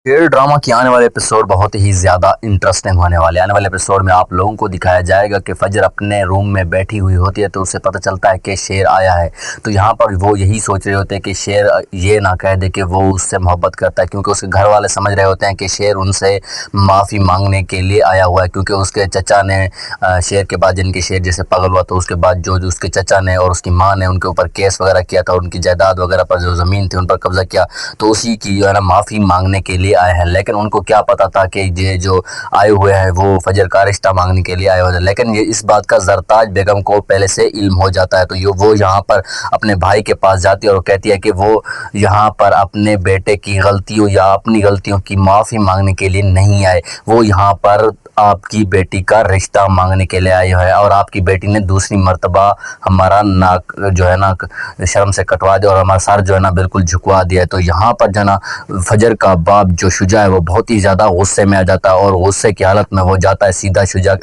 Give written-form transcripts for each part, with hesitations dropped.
शेर ड्रामा की आने वाले एपिसोड बहुत ही ज़्यादा इंटरेस्टिंग होने वाले हैं। आने वाले एपिसोड में आप लोगों को दिखाया जाएगा कि फजर अपने रूम में बैठी हुई होती है तो उसे पता चलता है कि शेर आया है। तो यहाँ पर वो यही सोच रहे होते हैं कि शेर ये ना कह दे कि वो उससे मोहब्बत करता है, क्योंकि उसके घर वाले समझ रहे होते हैं कि शेर उनसे माफ़ी मांगने के लिए आया हुआ है, क्योंकि उसके चचा ने शेर के बाद, जिनके शेर जैसे पागल हुआ तो उसके बाद जो उसके चचा ने और उसकी माँ ने उनके ऊपर केस वगैरह किया था, उनकी जायदाद वगैरह पर जो ज़मीन थी उन पर कब्ज़ा किया, तो उसी की जो है ना माफ़ी मांगने के लिए आए हैं। लेकिन उनको क्या पता था कि ये जो आए हुए हैं वो फजर का रिश्ता मांगने के लिए आए हुए हैं। लेकिन ये इस बात का जरताज बेगम को पहले से इल्म हो जाता है, तो वो यहाँ पर अपने भाई के पास जाती है और कहती है कि वो यहाँ पर अपने बेटे की गलतियों या अपनी गलतियों की माफ़ी मांगने के लिए नहीं आए, वो यहाँ पर आपकी बेटी का रिश्ता मांगने के लिए आई है और आपकी बेटी ने दूसरी मर्तबा हमारा नाक जो है ना शर्म से कटवा दिया और हमारा सर जो है ना बिल्कुल झुकवा दिया है। तो यहाँ पर जो है ना फजर का बाप जो शुजा है वो बहुत ही ज़्यादा गुस्से में आ जाता है और गुस्से की हालत में वो जाता है सीधा शुजा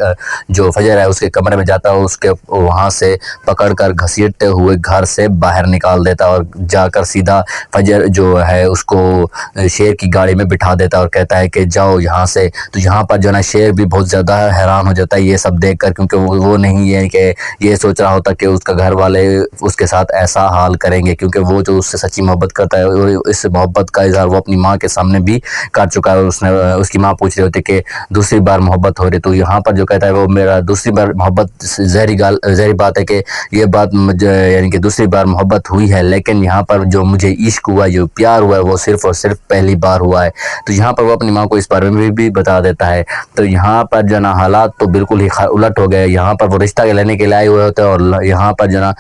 जो फजर है उसके कमरे में जाता है, उसके वहाँ से पकड़ कर घसीटते हुए घर से बाहर निकाल देता है और जाकर सीधा फजर जो है उसको शेर की गाड़ी में बिठा देता है और कहता है कि जाओ यहाँ से। तो यहाँ पर जो है ना शेर भी बहुत ज़्यादा हैरान हो जाता है ये सब देख कर, क्योंकि वो नहीं है कि ये सोच रहा होता कि उसका घर वाले उसके साथ ऐसा हाल करेंगे, क्योंकि वो जो उससे सच्ची मोहब्बत करता है इस मोहब्बत का इजहार वो अपनी माँ के सामने भी कर चुका है। उसकी माँ पूछ रही होती कि दूसरी बार मोहब्बत हो रही, तो यहाँ पर जो कहता है वो मेरा दूसरी बार मोहब्बत जहरी बात है कि ये बात यानी कि दूसरी बार मोहब्बत हुई है, लेकिन यहाँ पर जो मुझे इश्क हुआ, जो प्यार हुआ है वो सिर्फ और सिर्फ पहली बार हुआ है। तो यहाँ पर वो अपनी माँ को इस बारे में भी बता देता है। तो यहाँ पर जो ना हालात तो बिल्कुल ही उलट हो गए। यहाँ पर वो रिश्ता लेने के लिए आए हुए होते हैं और यहाँ पर जो ना